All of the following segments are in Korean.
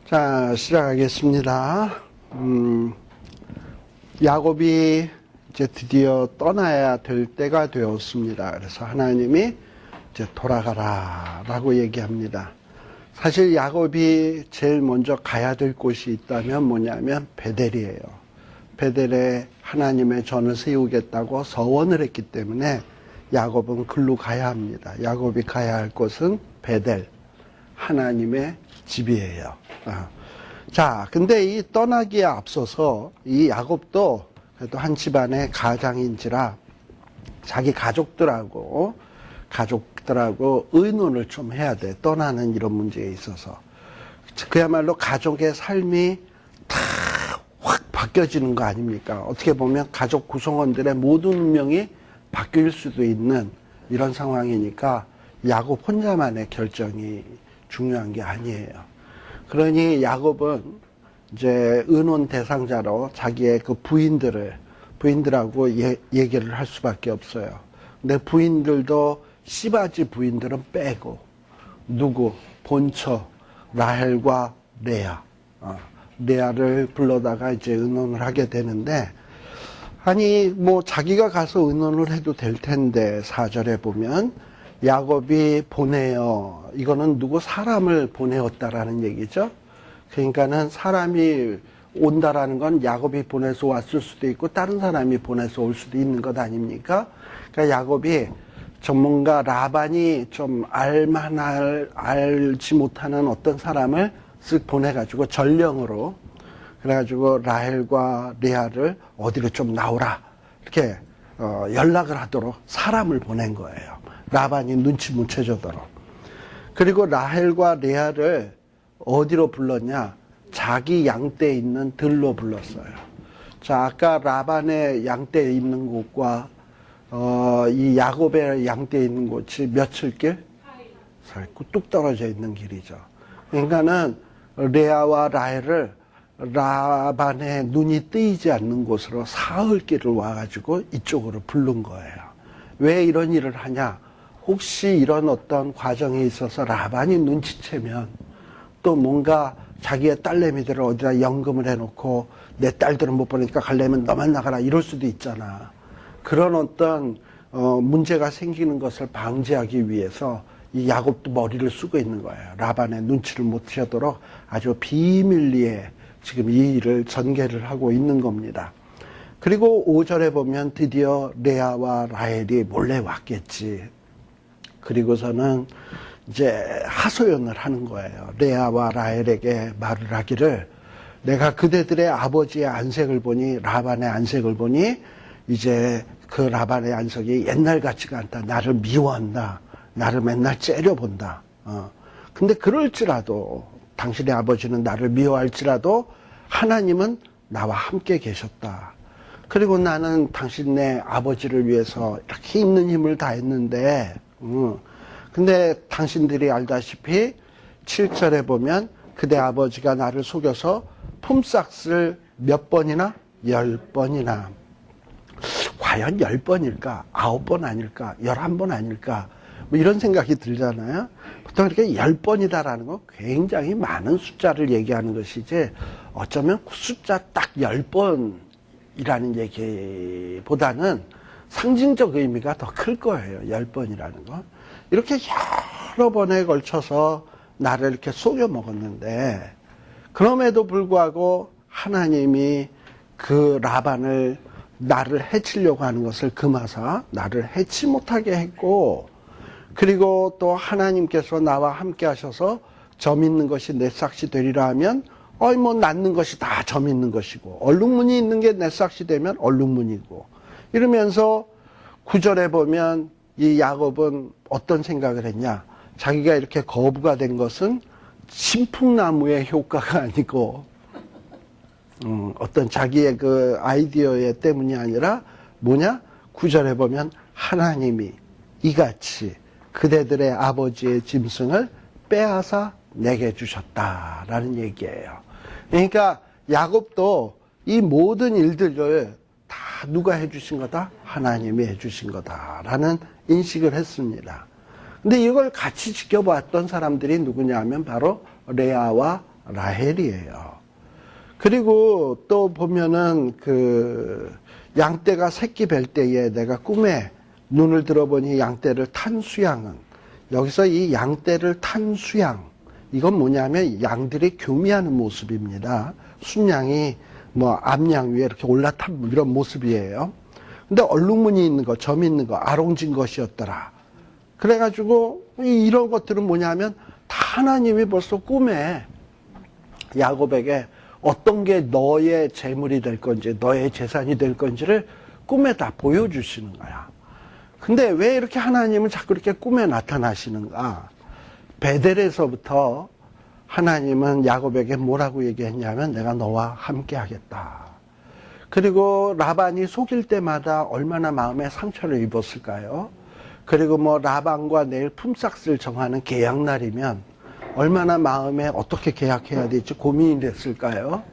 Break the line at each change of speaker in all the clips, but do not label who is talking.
자, 시작하겠습니다. 야곱이 이제 드디어 떠나야 될 때가 되었습니다. 그래서 하나님이 이제 돌아가라 라고 얘기합니다. 사실 야곱이 제일 먼저 가야 될 곳이 있다면 뭐냐면 베델이에요. 베델에 하나님의 전을 세우겠다고 서원을 했기 때문에 야곱은 글로 가야 합니다. 야곱이 가야 할 곳은 베델, 하나님의 집이에요. 자, 근데 이 떠나기에 앞서서 이 야곱도 그래도 한 집안의 가장인지라 자기 가족들하고 의논을 좀 해야 돼. 떠나는 이런 문제에 있어서. 그야말로 가족의 삶이 다 확 바뀌어지는 거 아닙니까? 어떻게 보면 가족 구성원들의 모든 운명이 바뀔 수도 있는 이런 상황이니까 야곱 혼자만의 결정이 중요한 게 아니에요. 그러니 야곱은 이제 의논 대상자로 자기의 그 부인들하고 얘기를 할 수밖에 없어요. 근데 부인들도 씨바지 부인들은 빼고 누구? 본처 라헬과 레아. 레아를 불러다가 이제 의논을 하게 되는데, 아니 뭐 자기가 가서 의논을 해도 될 텐데 4절에 보면 야곱이 보내어, 이거는 누구 사람을 보내었다라는 얘기죠. 그러니까는 사람이 온다라는 건 야곱이 보내서 왔을 수도 있고 다른 사람이 보내서 올 수도 있는 것 아닙니까? 그러니까 야곱이 전문가 라반이 좀 알지 못하는 어떤 사람을 쓱 보내가지고 전령으로, 그래가지고 라헬과 레아를 어디로 좀 나오라 이렇게 연락을 하도록 사람을 보낸 거예요. 라반이 눈치 못 채주도록. 그리고 라헬과 레아를 어디로 불렀냐? 자기 양떼에 있는 들로 불렀어요. 자, 아까 라반의 양떼에 있는 곳과 이 야곱의 양떼에 있는 곳이 며칠 길? 뚝 떨어져 있는 길이죠. 그러니까는 레아와 라헬을 라반의 눈이 뜨이지 않는 곳으로 사흘 길을 와가지고 이쪽으로 부른 거예요. 왜 이런 일을 하냐? 혹시 이런 어떤 과정에 있어서 라반이 눈치채면 또 뭔가 자기의 딸내미들을 어디다 연금을 해놓고 내 딸들은 못 보니까 가려면 너만 나가라 이럴 수도 있잖아. 그런 어떤 문제가 생기는 것을 방지하기 위해서 이 야곱도 머리를 쓰고 있는 거예요. 라반의 눈치를 못 채도록 아주 비밀리에 지금 이 일을 전개를 하고 있는 겁니다. 그리고 5절에 보면 드디어 레아와 라헬이 몰래 왔겠지. 그리고서는 이제 하소연을 하는 거예요. 레아와 라헬에게 말을 하기를, 내가 그대들의 아버지의 안색을 보니, 라반의 안색을 보니 이제 그 라반의 안색이 옛날 같지가 않다. 나를 미워한다. 나를 맨날 째려본다. 근데 그럴지라도, 당신의 아버지는 나를 미워할지라도 하나님은 나와 함께 계셨다. 그리고 나는 당신네 아버지를 위해서 이렇게 있는 힘을 다했는데, 근데 당신들이 알다시피 7절에 보면 그대 아버지가 나를 속여서 품삯을 몇 번이나? 10번이나. 과연 10번일까? 9번 아닐까? 11번 아닐까? 뭐 이런 생각이 들잖아요. 보통 이렇게 10번이다라는 건 굉장히 많은 숫자를 얘기하는 것이지, 어쩌면 숫자 딱 10번이라는 얘기보다는 상징적 의미가 더 클 거예요. 10번이라는 건. 이렇게 여러 번에 걸쳐서 나를 이렇게 속여 먹었는데, 그럼에도 불구하고 하나님이 그 라반을 나를 해치려고 하는 것을 금하사 나를 해치 못하게 했고, 그리고 또 하나님께서 나와 함께 하셔서 점 있는 것이 내 삭시 되리라 하면, 뭐 낳는 것이 다 점 있는 것이고, 얼룩무늬 있는 게 내 삭시 되면 얼룩무늬고, 이러면서 9절에 보면 이 야곱은 어떤 생각을 했냐? 자기가 이렇게 거부가 된 것은 신풍나무의 효과가 아니고, 어떤 자기의 그 아이디어의 때문이 아니라 뭐냐? 9절에 보면 하나님이 이같이 그대들의 아버지의 짐승을 빼앗아 내게 주셨다라는 얘기예요. 그러니까 야곱도 이 모든 일들을 다 누가 해주신 거다? 하나님이 해주신 거다라는 인식을 했습니다. 근데 이걸 같이 지켜봤던 사람들이 누구냐 하면 바로 레아와 라헬이에요. 그리고 또 보면은 양떼가 새끼 뵐 때에 내가 꿈에 눈을 들어보니 양떼를 탄 수양은, 여기서 이 양떼를 탄 수양, 이건 뭐냐면 양들이 교미하는 모습입니다. 순양이 암양 위에 이렇게 올라탄 이런 모습이에요. 근데 얼룩무늬 있는 거, 점 있는 거, 아롱진 것이었더라. 그래가지고 이런 것들은 뭐냐면 다 하나님이 벌써 꿈에 야곱에게 어떤 게 너의 재물이 될 건지, 너의 재산이 될 건지를 꿈에 다 보여주시는 거야. 근데 왜 이렇게 하나님은 자꾸 이렇게 꿈에 나타나시는가? 베델에서부터 하나님은 야곱에게 뭐라고 얘기했냐면 내가 너와 함께 하겠다. 그리고 라반이 속일 때마다 얼마나 마음에 상처를 입었을까요? 그리고 라반과 내일 품삯을 정하는 계약날이면 얼마나 마음에 어떻게 계약해야 될지 고민이 됐을까요?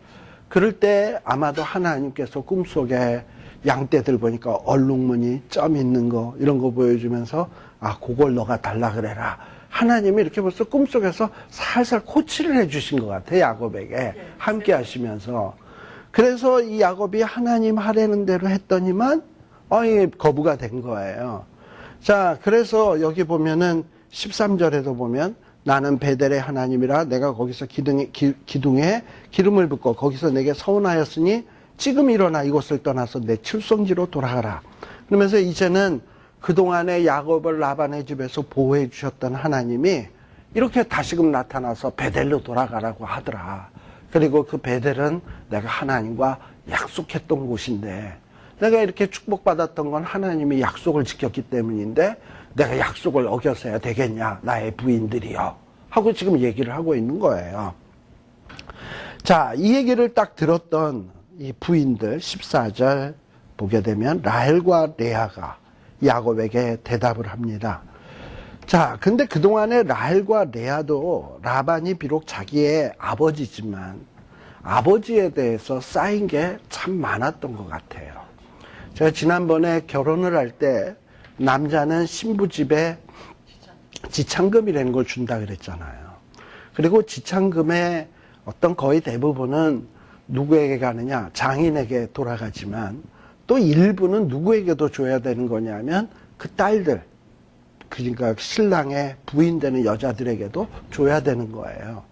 그럴 때 아마도 하나님께서 꿈속에 양떼들 보니까 얼룩무늬, 점 있는 거, 이런 거 보여주면서 그걸 너가 달라 그래라. 하나님이 이렇게 벌써 꿈속에서 살살 코치를 해주신 것 같아요. 야곱에게 함께 하시면서. 그래서 이 야곱이 하나님 하라는 대로 했더니만 거부가 된 거예요. 자, 그래서 여기 보면은 13절에도 보면 나는 베델의 하나님이라 내가 거기서 기둥에 기름을 붓고 거기서 내게 서원하였으니 지금 일어나 이곳을 떠나서 내 출성지로 돌아가라. 그러면서 이제는 그동안에 야곱을 라반의 집에서 보호해 주셨던 하나님이 이렇게 다시금 나타나서 베델로 돌아가라고 하더라. 그리고 그 베델은 내가 하나님과 약속했던 곳인데 내가 이렇게 축복받았던 건 하나님이 약속을 지켰기 때문인데 내가 약속을 어겨서야 되겠냐, 나의 부인들이요 하고 지금 얘기를 하고 있는 거예요. 자, 이 얘기를 딱 들었던 이 부인들 14절 보게 되면 라헬과 레아가 야곱에게 대답을 합니다. 자, 근데 그동안에 라헬과 레아도 라반이 비록 자기의 아버지지만 아버지에 대해서 쌓인 게 참 많았던 것 같아요. 제가 지난번에 결혼을 할 때 남자는 신부집에 지참금이라는 걸 준다 그랬잖아요. 그리고 지참금의 어떤 거의 대부분은 누구에게 가느냐? 장인에게 돌아가지만 또 일부는 누구에게도 줘야 되는 거냐면 그 딸들, 그러니까 신랑의 부인 되는 여자들에게도 줘야 되는 거예요.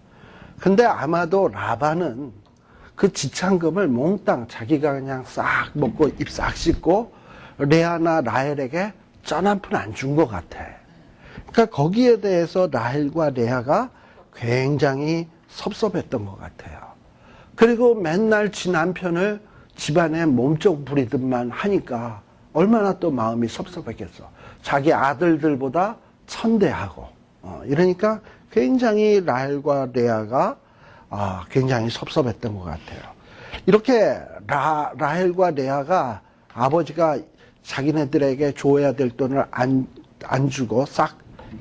근데 아마도 라반은 그 지참금을 몽땅 자기가 그냥 싹 먹고 입 싹 씻고 레아나 라헬에게 짠 한 푼 안 준 것 같아. 그러니까 거기에 대해서 라헬과 레아가 굉장히 섭섭했던 것 같아요. 그리고 맨날 지 남편을 집안에 몸쪽 부리듯만 하니까 얼마나 또 마음이 섭섭했겠어. 자기 아들들보다 천대하고 이러니까 굉장히 라헬과 레아가 굉장히 섭섭했던 것 같아요. 이렇게 라헬과 레아가 아버지가 자기네들에게 줘야 될 돈을 안 주고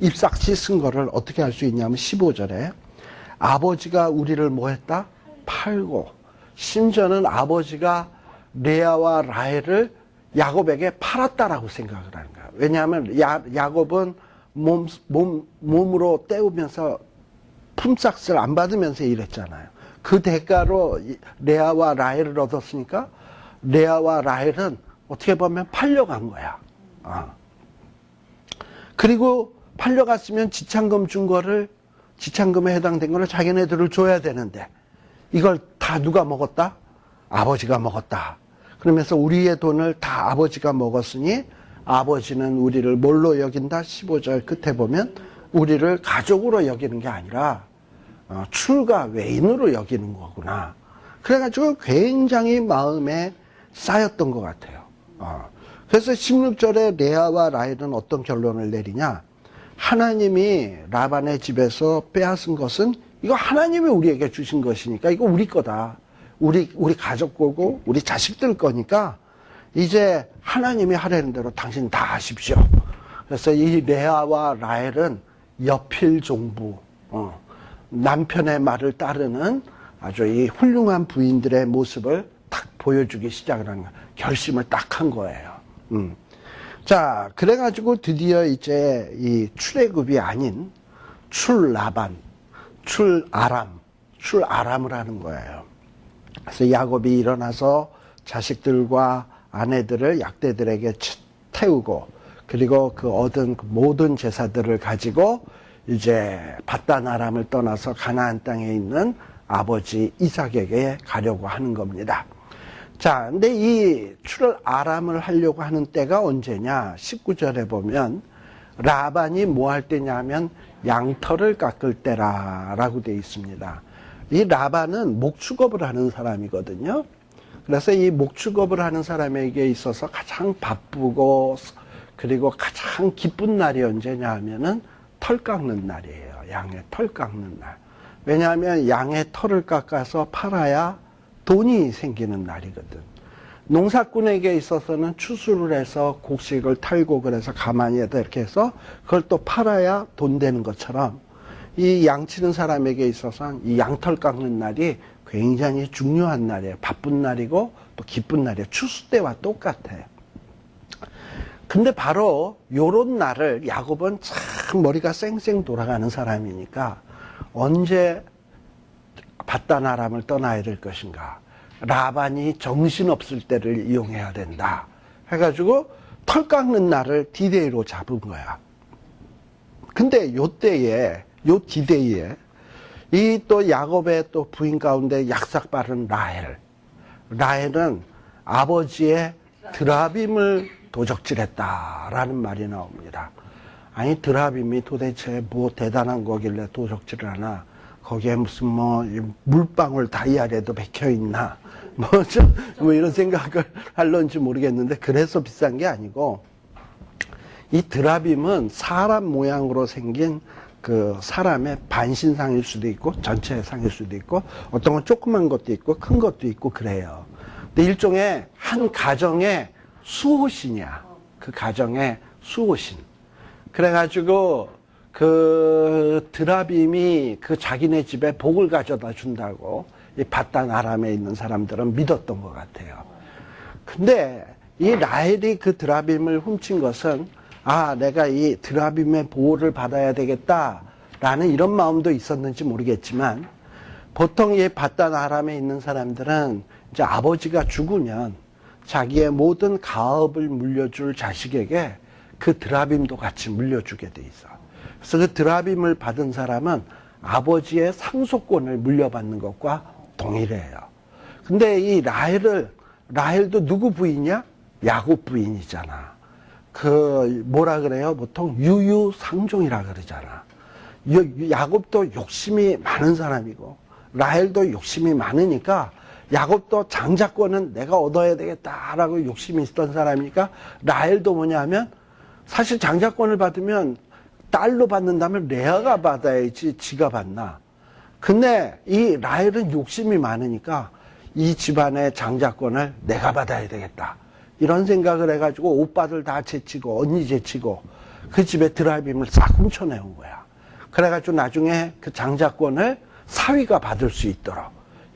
입 싹 씻은 거를 어떻게 할 수 있냐면 15절에 아버지가 우리를 뭐 했다? 팔고, 심지어는 아버지가 레아와 라헬을 야곱에게 팔았다라고 생각을 하는 거야. 왜냐하면 야곱은 몸으로 때우면서 품삯을 안 받으면서 일했잖아요. 그 대가로 레아와 라헬을 얻었으니까 레아와 라헬은 어떻게 보면 팔려간 거야. 그리고 팔려갔으면 지참금 준 거를, 지참금에 해당된 거를 자기네들을 줘야 되는데 이걸 다 누가 먹었다? 아버지가 먹었다. 그러면서 우리의 돈을 다 아버지가 먹었으니 아버지는 우리를 뭘로 여긴다? 15절 끝에 보면 우리를 가족으로 여기는 게 아니라 출가 외인으로 여기는 거구나. 그래가지고 굉장히 마음에 쌓였던 것 같아요. 그래서 16절에 레아와 라헬은 어떤 결론을 내리냐? 하나님이 라반의 집에서 빼앗은 것은 이거 하나님이 우리에게 주신 것이니까 이거 우리 거다. 우리 가족 거고 우리 자식들 거니까 이제 하나님이 하라는 대로 당신 다 하십시오. 그래서 이 레아와 라헬은 여필종부, 남편의 말을 따르는 아주 이 훌륭한 부인들의 모습을 딱 보여주기 시작을 하는 거예요. 결심을 딱 한 거예요. 자, 그래가지고 드디어 이제 이 출애굽이 아닌 출라반, 출아람, 출아람을 하는 거예요. 그래서 야곱이 일어나서 자식들과 아내들을 약대들에게 태우고, 그리고 그 얻은 모든 제사들을 가지고 이제 밧단 아람을 떠나서 가나안 땅에 있는 아버지 이삭에게 가려고 하는 겁니다. 자, 근데 이 출아람을 하려고 하는 때가 언제냐? 19절에 보면 라반이 뭐 할 때냐면 양털을 깎을 때라라고 되어 있습니다. 이 라반은 목축업을 하는 사람이거든요. 그래서 이 목축업을 하는 사람에게 있어서 가장 바쁘고 그리고 가장 기쁜 날이 언제냐 하면은 털 깎는 날이에요. 양의 털 깎는 날. 왜냐하면 양의 털을 깎아서 팔아야 돈이 생기는 날이거든. 농사꾼에게 있어서는 추수를 해서 곡식을 탈고 그래서 가만히에다 이렇게 해서 그걸 또 팔아야 돈 되는 것처럼 이 양치는 사람에게 있어서는 이 양털 깎는 날이 굉장히 중요한 날이에요. 바쁜 날이고 또 기쁜 날이에요. 추수 때와 똑같아요. 근데 바로 요런 날을 야곱은 참 머리가 쌩쌩 돌아가는 사람이니까 언제 밧단 아람을 떠나야 될 것인가. 라반이 정신없을 때를 이용해야 된다. 해가지고 털 깎는 날을 디데이로 잡은 거야. 근데 요 디데이에 이 또 야곱의 또 부인 가운데 약삭 빠른 라헬은 아버지의 드라빔을 도적질했다라는 말이 나옵니다. 아니 드라빔이 도대체 뭐 대단한 거길래 도적질을 하나? 거기에 무슨 뭐 물방울 다이아리에도 박혀 있나? 뭐 이런 생각을 할런지 모르겠는데 그래서 비싼 게 아니고 이 드라빔은 사람 모양으로 생긴 그 사람의 반신상일 수도 있고 전체 상일 수도 있고 어떤 건 조그만 것도 있고 큰 것도 있고 그래요. 근데 일종의 한 가정의 수호신이야. 그 가정의 수호신. 그래가지고 그 드라빔이 그 자기네 집에 복을 가져다 준다고 이 밧단 아람에 있는 사람들은 믿었던 것 같아요. 근데 이 라헬이 그 드라빔을 훔친 것은 아, 내가 이 드라빔의 보호를 받아야 되겠다라는 이런 마음도 있었는지 모르겠지만 보통 이 밧단 아람에 있는 사람들은 이제 아버지가 죽으면 자기의 모든 가업을 물려줄 자식에게 그 드라빔도 같이 물려주게 돼 있어. 그래서 그 드라빔을 받은 사람은 아버지의 상속권을 물려받는 것과 동일해요. 근데 이 라헬도 누구 부인이야? 야곱 부인이잖아. 그 뭐라 그래요? 보통 유유상종이라 그러잖아. 야곱도 욕심이 많은 사람이고 라헬도 욕심이 많으니까 야곱도 장자권은 내가 얻어야 되겠다라고 욕심이 있던 사람이니까 라헬도 뭐냐면 사실 장자권을 받으면 딸로 받는다면 레아가 받아야지 지가 받나. 근데 이 라헬은 욕심이 많으니까 이 집안의 장자권을 내가 받아야 되겠다. 이런 생각을 해가지고 오빠들 다 제치고 언니 제치고 그 집에 드라빔을 싹 훔쳐내온 거야. 그래가지고 나중에 그 장자권을 사위가 받을 수 있도록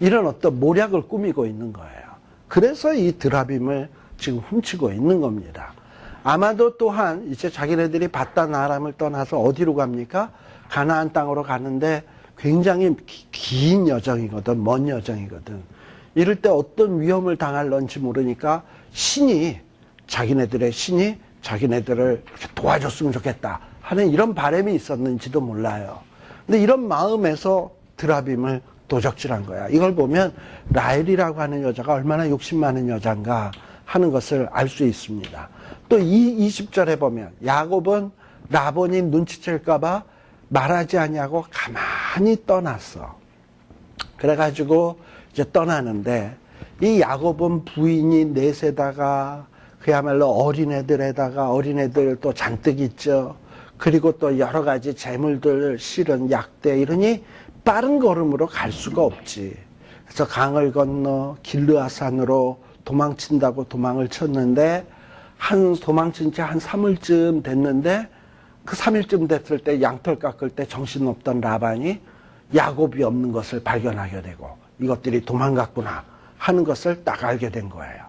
이런 어떤 모략을 꾸미고 있는 거예요. 그래서 이 드라빔을 지금 훔치고 있는 겁니다. 아마도 또한 이제 자기네들이 밧단 아람을 떠나서 어디로 갑니까? 가나안 땅으로 가는데 굉장히 긴 여정이거든. 먼 여정이거든. 이럴 때 어떤 위험을 당할런지 모르니까 자기네들의 신이 자기네들을 도와줬으면 좋겠다 하는 이런 바람이 있었는지도 몰라요. 근데 이런 마음에서 드라빔을 도적질한 거야. 이걸 보면 라헬이라고 하는 여자가 얼마나 욕심 많은 여잔가 하는 것을 알 수 있습니다. 또 20절에 보면 야곱은 라반이 눈치챌까봐 말하지 아니하고 가만히 떠났어. 그래가지고 이제 떠나는데 이 야곱은 부인이 넷에다가 그야말로 어린애들 또 잔뜩 있죠. 그리고 또 여러 가지 재물들 실은 약대 이러니 빠른 걸음으로 갈 수가 없지. 그래서 강을 건너 길르아산으로 도망친다고 도망을 쳤는데 도망친 지 한 3일쯤 됐는데 그 3일쯤 됐을 때 양털 깎을 때 정신없던 라반이 야곱이 없는 것을 발견하게 되고 이것들이 도망갔구나 하는 것을 딱 알게 된 거예요.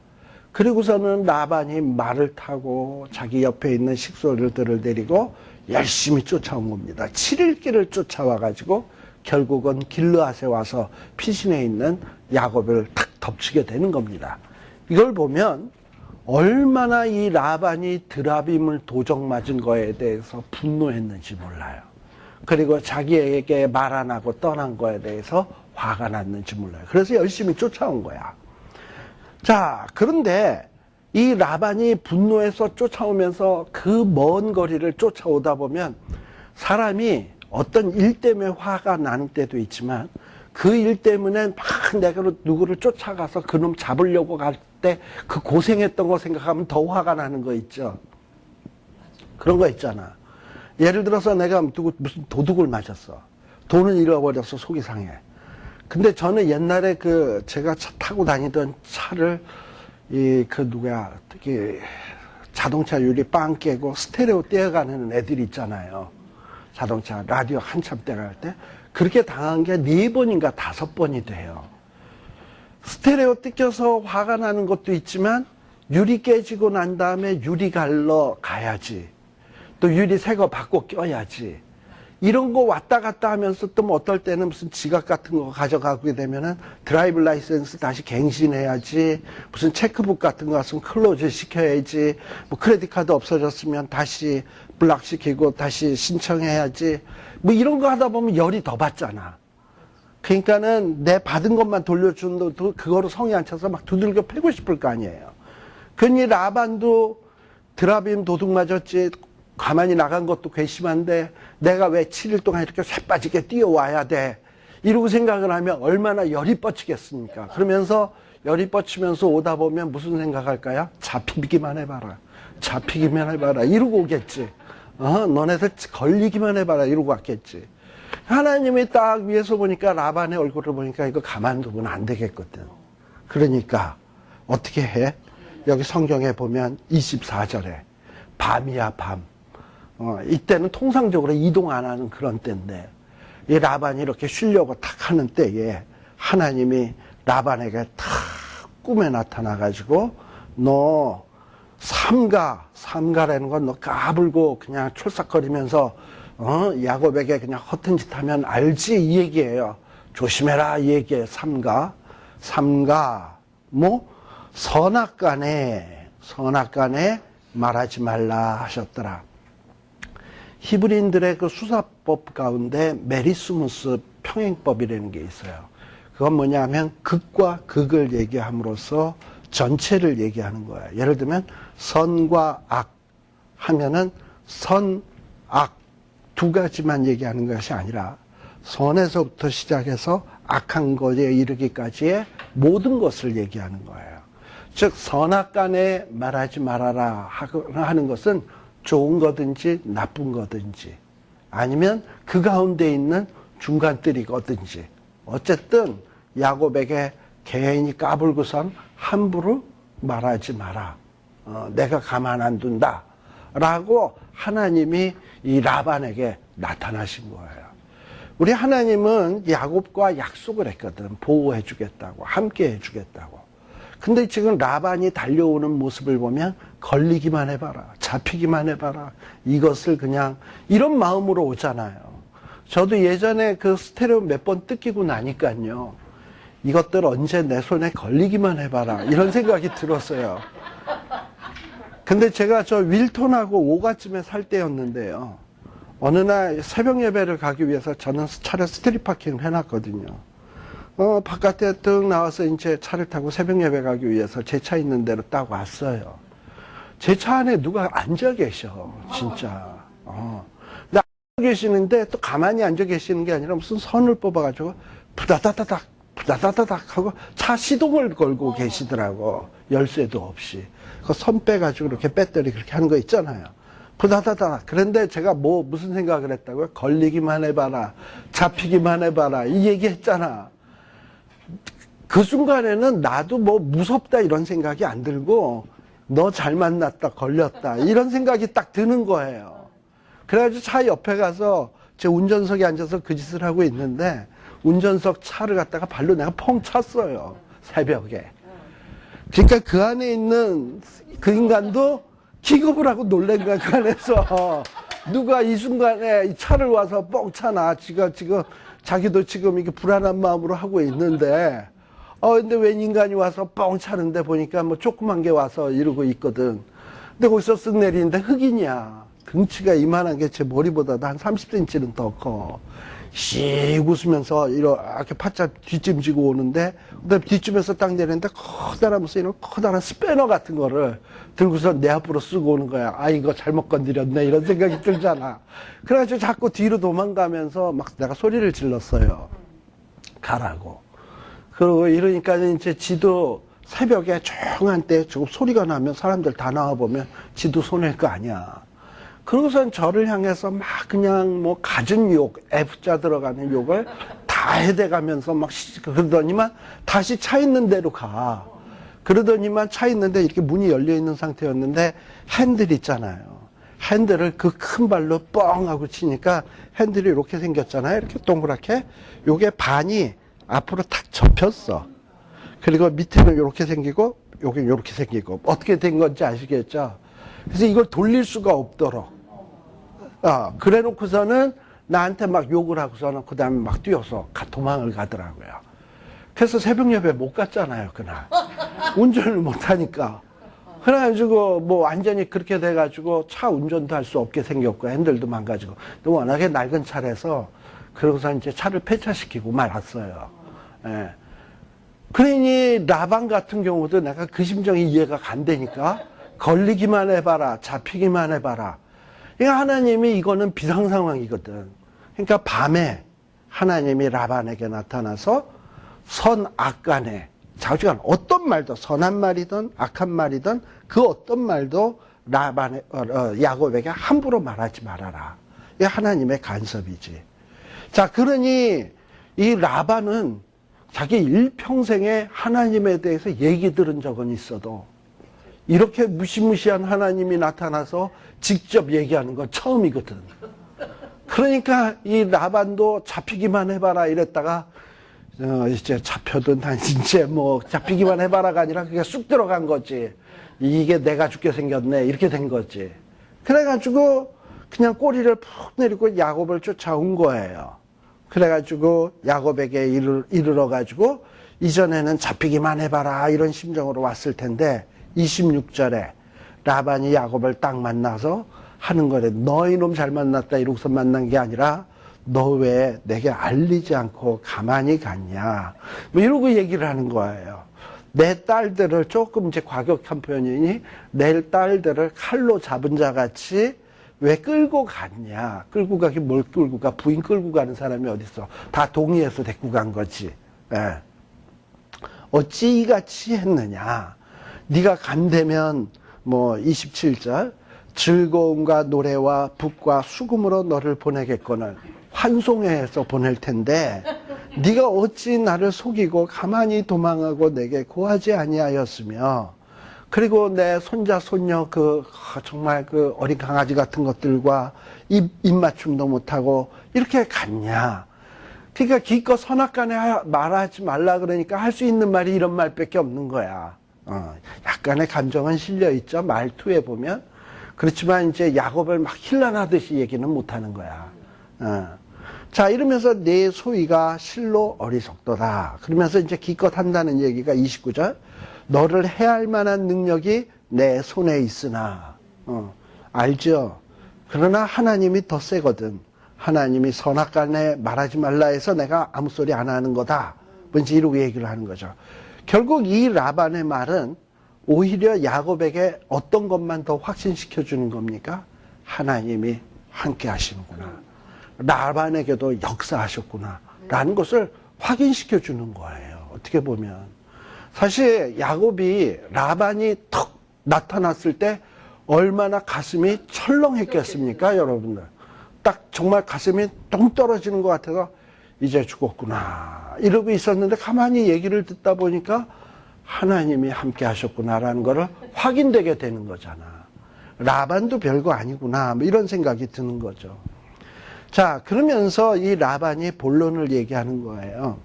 그리고서는 라반이 말을 타고 자기 옆에 있는 식솔들을 데리고 열심히 쫓아온 겁니다. 7일 길을 쫓아와가지고 결국은 길르앗에 와서 피신해 있는 야곱을 탁 덮치게 되는 겁니다. 이걸 보면 얼마나 이 라반이 드라빔을 도적 맞은 거에 대해서 분노했는지 몰라요. 그리고 자기에게 말 안 하고 떠난 거에 대해서 화가 났는지 몰라요. 그래서 열심히 쫓아온 거야. 자, 그런데 이 라반이 분노해서 쫓아오면서 그 먼 거리를 쫓아오다 보면 사람이 어떤 일 때문에 화가 나는 때도 있지만 그 일 때문에 막 내가 누구를 쫓아가서 그놈 잡으려고 갈 때 그 고생했던 거 생각하면 더 화가 나는 거 있죠. 그런 거 있잖아. 예를 들어서 내가 무슨 도둑을 맞았어. 돈을 잃어버려서 속이 상해. 근데 저는 옛날에 제가 타고 다니던 차를 자동차 유리 빵 깨고 스테레오 떼어가는 애들 있잖아요. 자동차 라디오 한참 떼어갈 때 그렇게 당한 게 4번인가 5번이 돼요. 스테레오 뜯겨서 화가 나는 것도 있지만 유리 깨지고 난 다음에 유리 갈러 가야지. 또 유리 새 거 바꿔 껴야지. 이런 거 왔다 갔다 하면서 또 뭐 어떨 때는 무슨 지갑 같은 거 가져가게 되면은 드라이브 라이센스 다시 갱신해야지. 무슨 체크북 같은 거 갔으면 클로즈 시켜야지. 뭐 크레딧 카드 없어졌으면 다시 블락 시키고 다시 신청해야지. 뭐 이런 거 하다 보면 열이 더 받잖아. 그러니까는 내 받은 것만 돌려준도 그거로 성이 안 차서 막 두들겨 패고 싶을 거 아니에요. 그러니 라반도 드라빔 도둑 맞았지. 가만히 나간 것도 괘씸한데 내가 왜 7일 동안 이렇게 새빠지게 뛰어와야 돼. 이러고 생각을 하면 얼마나 열이 뻗치겠습니까. 그러면서 열이 뻗치면서 오다 보면 무슨 생각할까요? 잡히기만 해봐라. 잡히기만 해봐라. 이러고 오겠지. 너네들 걸리기만 해봐라. 이러고 왔겠지. 하나님이 딱 위에서 보니까 라반의 얼굴을 보니까 이거 가만두고는 안 되겠거든. 그러니까 어떻게 해? 여기 성경에 보면 24절에 밤이야 밤. 이때는 통상적으로 이동 안 하는 그런 때인데 이 라반이 이렇게 쉬려고 탁 하는 때에 하나님이 라반에게 탁 꿈에 나타나가지고 너 삼가라는 건 너 까불고 그냥 촐싹거리면서 야곱에게 그냥 허튼 짓 하면 알지 이 얘기예요. 조심해라 이 얘기예요. 삼가 뭐 선악간에 말하지 말라 하셨더라. 히브리인들의 그 수사법 가운데 메리스무스 평행법이라는 게 있어요. 그건 뭐냐면 극과 극을 얘기함으로써 전체를 얘기하는 거예요. 예를 들면 선과 악 하면은 선, 악 두 가지만 얘기하는 것이 아니라 선에서부터 시작해서 악한 것에 이르기까지의 모든 것을 얘기하는 거예요. 즉 선악간에 말하지 말아라 하는 것은 좋은 거든지 나쁜 거든지 아니면 그 가운데 있는 중간들이거든지 어쨌든 야곱에게 개인이 까불고선 함부로 말하지 마라. 내가 가만 안 둔다. 라고 하나님이 이 라반에게 나타나신 거예요. 우리 하나님은 야곱과 약속을 했거든. 보호해 주겠다고, 함께 해 주겠다고. 근데 지금 라반이 달려오는 모습을 보면 걸리기만 해봐라, 잡히기만 해봐라, 이것을 그냥 이런 마음으로 오잖아요. 저도 예전에 그 스테레오 몇 번 뜯기고 나니까요, 이것들 언제 내 손에 걸리기만 해봐라 이런 생각이 들었어요. 근데 제가 저 윌톤하고 5가쯤에 살 때였는데요, 어느 날 새벽 예배를 가기 위해서 저는 차를 스트릿 파킹을 해놨거든요. 바깥에 뜩 나와서 이제 차를 타고 새벽 예배 가기 위해서 제 차 있는 데로 딱 왔어요. 제 차 안에 누가 앉아 계셔, 진짜. 근데 앉아 계시는데 또 가만히 앉아 계시는 게 아니라 무슨 선을 뽑아가지고 부다다닥 하고 차 시동을 걸고 계시더라고. 열쇠도 없이. 그 선 빼가지고 이렇게 배터리 그렇게 하는 거 있잖아요. 부다다닥. 그런데 제가 무슨 생각을 했다고요? 걸리기만 해봐라. 잡히기만 해봐라. 이 얘기 했잖아. 그 순간에는 나도 뭐 무섭다 이런 생각이 안 들고 너 잘 만났다 걸렸다 이런 생각이 딱 드는 거예요. 그래가지고 차 옆에 가서 제 운전석에 앉아서 그 짓을 하고 있는데 운전석 차를 갖다가 발로 내가 펑 찼어요. 새벽에. 그러니까 그 안에 있는 그 인간도 기겁을 하고 놀란 거야. 그 안에서 누가 이 순간에 이 차를 와서 뻥 차나 지금 자기도 지금 이게 불안한 마음으로 하고 있는데, 근데 웬 인간이 와서 뻥 차는데 보니까 뭐 조그만 게 와서 이러고 있거든. 근데 거기서 쓱 내리는데 흑인이야. 등치가 이만한 게 제 머리보다도 한 30cm는 더 커. 씩 웃으면서 이렇게 바짝 뒷짐지고 오는데, 그다음에 뒷짐에서 딱 내리는데 커다란 무슨 이런 커다란 스패너 같은 거를 들고서 내 앞으로 쓰고 오는 거야. 아, 이거 잘못 건드렸네. 이런 생각이 들잖아. 그래가지고 자꾸 뒤로 도망가면서 막 내가 소리를 질렀어요. 가라고. 그러고 이러니까 이제 지도 새벽에 조용한 때 조금 소리가 나면 사람들 다 나와보면 지도 손해일 거 아니야. 그러고선 저를 향해서 막 그냥 뭐 갖은 욕, F자 들어가는 욕을 다 해대가면서 막 그러더니만 다시 차 있는 데로 가. 그러더니만 차 있는데 이렇게 문이 열려 있는 상태였는데 핸들 있잖아요. 핸들을 그 큰 발로 뻥 하고 치니까 핸들이 이렇게 생겼잖아요. 이렇게 동그랗게. 요게 반이 앞으로 탁 접혔어. 그리고 밑에는 이렇게 생기고 요게 이렇게 생기고 어떻게 된 건지 아시겠죠? 그래서 이걸 돌릴 수가 없도록 그래 놓고서는 나한테 막 욕을 하고서는 그 다음에 막 뛰어서 도망을 가더라고요. 그래서 새벽 예배 못 갔잖아요, 그날. 운전을 못 하니까. 그래가지고 뭐 완전히 그렇게 돼가지고 차 운전도 할 수 없게 생겼고 핸들도 망가지고. 또 워낙에 낡은 차라서 그러고서 이제 차를 폐차시키고 말았어요. 예. 그러니 라반 같은 경우도 내가 그 심정이 이해가 간다니까. 걸리기만 해봐라, 잡히기만 해봐라. 그러니까 하나님이 이거는 비상 상황이거든. 그러니까 밤에 하나님이 라반에게 나타나서 선악간에 자주간 어떤 말도 선한 말이든 악한 말이든 그 어떤 말도 야곱에게 함부로 말하지 말아라. 이게 하나님의 간섭이지. 자, 그러니 이 라반은 자기 일평생에 하나님에 대해서 얘기 들은 적은 있어도 이렇게 무시무시한 하나님이 나타나서 직접 얘기하는 건 처음이거든. 그러니까 이 라반도 잡히기만 해봐라 이랬다가 이제 잡혀도 난 이제 뭐 잡히기만 해봐라가 아니라 그게 쑥 들어간 거지. 이게 내가 죽게 생겼네 이렇게 된 거지. 그래가지고 그냥 꼬리를 푹 내리고 야곱을 쫓아온 거예요. 그래가지고 야곱에게 이르러가지고 이전에는 잡히기만 해봐라 이런 심정으로 왔을 텐데 26절에 라반이 야곱을 딱 만나서 하는 거래. 너 이놈 잘 만났다 이러고서 만난 게 아니라 너 왜 내게 알리지 않고 가만히 갔냐 뭐 이러고 얘기를 하는 거예요. 내 딸들을 조금 이제 과격한 표현이니 내 딸들을 칼로 잡은 자 같이 왜 끌고 갔냐. 끌고 가기 뭘 끌고 가. 부인 끌고 가는 사람이 어딨어. 다 동의해서 데리고 간 거지. 예. 어찌 이같이 했느냐. 네가 간다면 뭐 27절 즐거움과 노래와 북과 수금으로 너를 보내겠거늘 환송회에서 보낼 텐데 네가 어찌 나를 속이고 가만히 도망하고 내게 고하지 아니하였으며 그리고 내 손자 손녀 정말 그 어린 강아지 같은 것들과 입맞춤도 못하고 이렇게 갔냐. 그러니까 기껏 선악간에 말하지 말라 그러니까 할 수 있는 말이 이런 말밖에 없는 거야. 약간의 감정은 실려 있죠. 말투에 보면. 그렇지만 이제 야곱을 막 힐난하듯이 얘기는 못하는 거야. 자, 이러면서 내 소위가 실로 어리석도다. 그러면서 이제 기껏 한다는 얘기가 29절. 너를 해할 만한 능력이 내 손에 있으나. 알죠? 그러나 하나님이 더 세거든. 하나님이 선악간에 말하지 말라 해서 내가 아무 소리 안 하는 거다. 뭔지 이러고 얘기를 하는 거죠. 결국 이 라반의 말은 오히려 야곱에게 어떤 것만 더 확신시켜 주는 겁니까? 하나님이 함께 하시는구나. 라반에게도 역사하셨구나. 라는 것을 확인시켜 주는 거예요. 어떻게 보면. 사실 야곱이 라반이 턱 나타났을 때 얼마나 가슴이 철렁했겠습니까, 여러분들? 딱 정말 가슴이 똥 떨어지는 것 같아서 이제 죽었구나 이러고 있었는데 가만히 얘기를 듣다 보니까 하나님이 함께 하셨구나라는 거를 확인되게 되는 거잖아. 라반도 별거 아니구나 뭐 이런 생각이 드는 거죠. 자, 그러면서 이 라반이 본론을 얘기하는 거예요.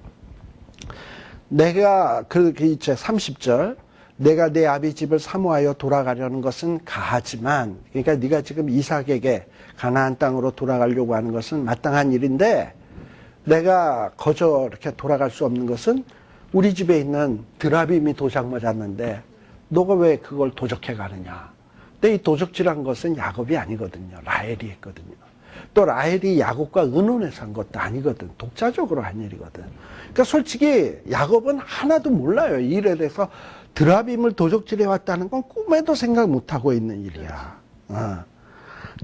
내가 이제 30절 내가 내 아비 집을 사모하여 돌아가려는 것은 가하지만 그러니까 네가 지금 이삭에게 가나안 땅으로 돌아가려고 하는 것은 마땅한 일인데 내가 거저 이렇게 돌아갈 수 없는 것은 우리 집에 있는 드라빔이 도적 맞았는데 너가 왜 그걸 도적해 가느냐. 근데 이 도적질한 것은 야곱이 아니거든요. 라헬이 했거든요. 또 라헬이 야곱과 의논해서 한 것도 아니거든. 독자적으로 한 일이거든. 그러니까 솔직히 야곱은 하나도 몰라요. 이 일에 대해서 드라빔을 도적질해 왔다는 건 꿈에도 생각 못하고 있는 일이야.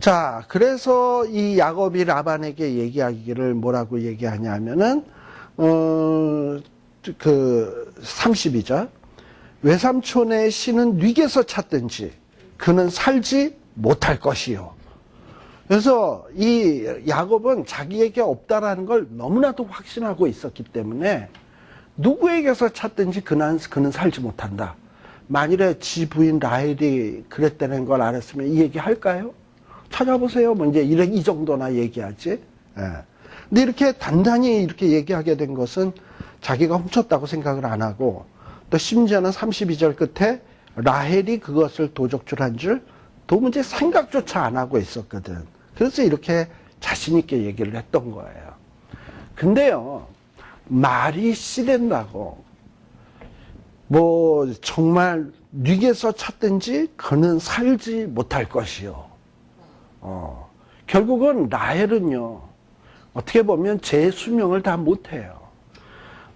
자, 그래서 이 야곱이 라반에게 얘기하기를 뭐라고 얘기하냐면은, 32절. 외삼촌의 씨는 뉘게서 찾든지 그는 살지 못할 것이요. 그래서 이 야곱은 자기에게 없다라는 걸 너무나도 확신하고 있었기 때문에 누구에게서 찾든지 그는 살지 못한다. 만일에 지 부인 라헬이 그랬다는 걸 알았으면 이 얘기 할까요? 찾아보세요. 뭐 이제 이 정도나 얘기하지. 예. 근데 이렇게 단단히 이렇게 얘기하게 된 것은 자기가 훔쳤다고 생각을 안 하고 또 심지어는 32절 끝에 라헬이 그것을 도적질한 줄 도무지 생각조차 안 하고 있었거든. 그래서 이렇게 자신 있게 얘기를 했던 거예요. 근데요, 말이 씨된다고 뭐 정말 뉘게서 찾든지 그는 살지 못할 것이요. 결국은 라헬은요, 어떻게 보면 제 수명을 다 못해요.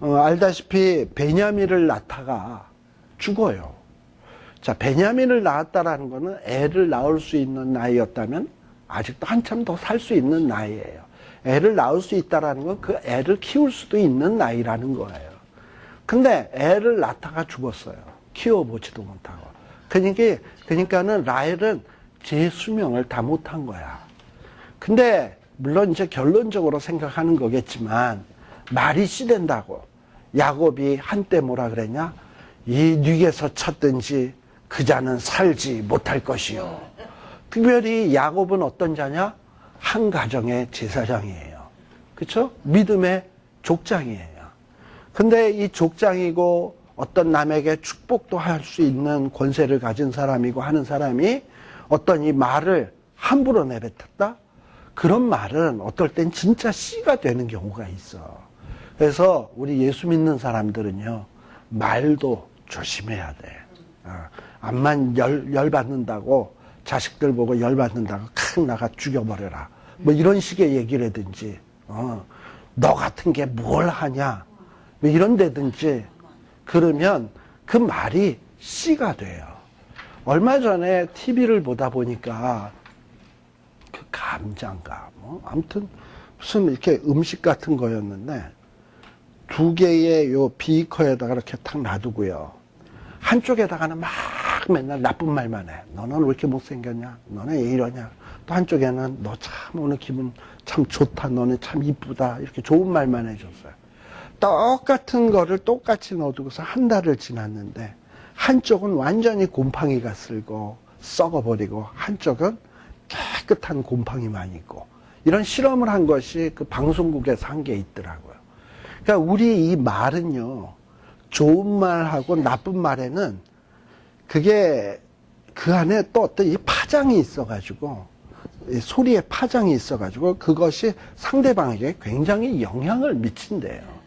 알다시피 베냐민을 낳다가 죽어요. 자, 베냐민을 낳았다라는 거는 애를 낳을 수 있는 나이였다면 아직도 한참 더 살 수 있는 나이예요. 애를 낳을 수 있다라는 건 그 애를 키울 수도 있는 나이라는 거예요. 근데 애를 낳다가 죽었어요. 키워보지도 못하고. 그러니까는 라헬은 제 수명을 다 못한 거야. 근데 물론 이제 결론적으로 생각하는 거겠지만 말이 씨된다고 야곱이 한때 뭐라 그랬냐? 이 뉘게서 찾든지 그 자는 살지 못할 것이요. 특별히 야곱은 어떤 자냐? 한 가정의 제사장이에요. 그렇죠? 믿음의 족장이에요. 근데 이 족장이고 어떤 남에게 축복도 할 수 있는 권세를 가진 사람이고 하는 사람이 어떤 이 말을 함부로 내뱉었다? 그런 말은 어떨 땐 진짜 씨가 되는 경우가 있어. 그래서 우리 예수 믿는 사람들은요, 말도 조심해야 돼. 암만 열받는다고 자식들 보고 열받는다고 칵 나가 죽여버려라. 뭐 이런 식의 얘기를 하든지, 너 같은 게 뭘 하냐. 뭐 이런 데든지 그러면 그 말이 씨가 돼요. 얼마 전에 TV를 보다 보니까 그 감자인가 뭐 아무튼 무슨 이렇게 음식 같은 거였는데 두 개의 요 비커에다가 이렇게 탁 놔두고요. 한쪽에다가는 막 맨날 나쁜 말만 해. 너는 왜 이렇게 못생겼냐? 너는 왜 이러냐? 또 한쪽에는 너 참 오늘 기분 참 좋다. 너는 참 이쁘다. 이렇게 좋은 말만 해줬어요. 똑같은 거를 똑같이 넣어두고서 한 달을 지났는데 한쪽은 완전히 곰팡이가 쓸고 썩어버리고 한쪽은 깨끗한 곰팡이만 있고 이런 실험을 한 것이 그 방송국에서 한 게 있더라고요. 그러니까 우리 이 말은요, 좋은 말하고 나쁜 말에는 그게 그 안에 또 어떤 이 파장이 있어가지고 소리의 파장이 있어가지고 그것이 상대방에게 굉장히 영향을 미친대요.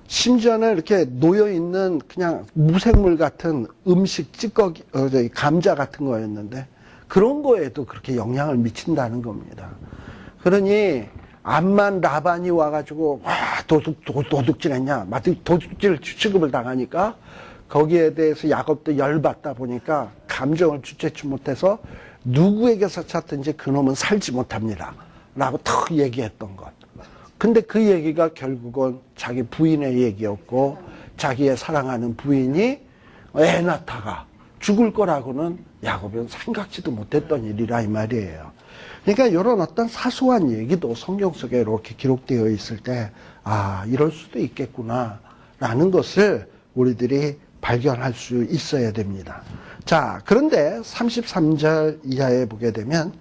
심지어는 이렇게 놓여있는 그냥 무생물 같은 음식 찌꺼기, 감자 같은 거였는데 그런 거에도 그렇게 영향을 미친다는 겁니다. 그러니 암만 라반이 와가지고 와 도둑질 했냐, 마치 도둑질 취급을 당하니까 거기에 대해서 야곱도 열받다 보니까 감정을 주체치 못해서 누구에게서 찾든지 그놈은 살지 못합니다 라고 턱 얘기했던 것. 근데 그 얘기가 결국은 자기 부인의 얘기였고 자기의 사랑하는 부인이 애 낳다가 죽을 거라고는 야곱은 생각지도 못했던 일이라 이 말이에요. 그러니까 이런 어떤 사소한 얘기도 성경 속에 이렇게 기록되어 있을 때 아, 이럴 수도 있겠구나 라는 것을 우리들이 발견할 수 있어야 됩니다. 자, 그런데 33절 이하에 보게 되면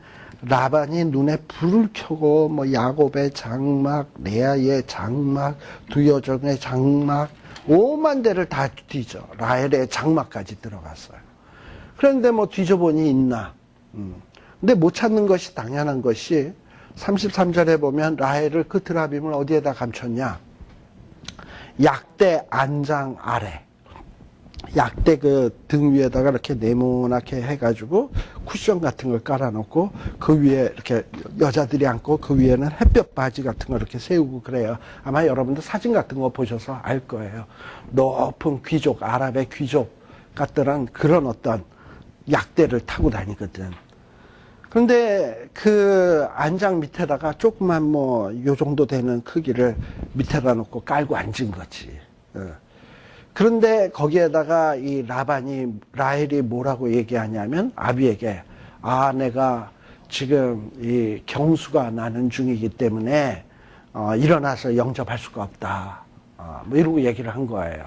라반이 눈에 불을 켜고 뭐 야곱의 장막, 레아의 장막, 두 여종의 장막, 5만 대를 다 뒤져 라헬의 장막까지 들어갔어요. 그런데 뭐 뒤져보니 있나? 근데 못 찾는 것이 당연한 것이 33절에 보면 라헬을 그 드라빔을 어디에다 감췄냐? 약대 안장 아래. 약대 그 등 위에다가 이렇게 네모나게 해가지고 쿠션 같은 걸 깔아놓고 그 위에 이렇게 여자들이 앉고 그 위에는 햇볕 바지 같은 걸 이렇게 세우고 그래요. 아마 여러분들 사진 같은 거 보셔서 알 거예요. 높은 귀족, 아랍의 귀족 같더란 그런 어떤 약대를 타고 다니거든. 그런데 그 안장 밑에다가 조그만 뭐 요 정도 되는 크기를 밑에다 놓고 깔고 앉은 거지. 그런데 거기에다가 이 라헬이 뭐라고 얘기하냐면 아비에게 내가 지금 이 경수가 나는 중이기 때문에 일어나서 영접할 수가 없다. 뭐 이러고 얘기를 한 거예요.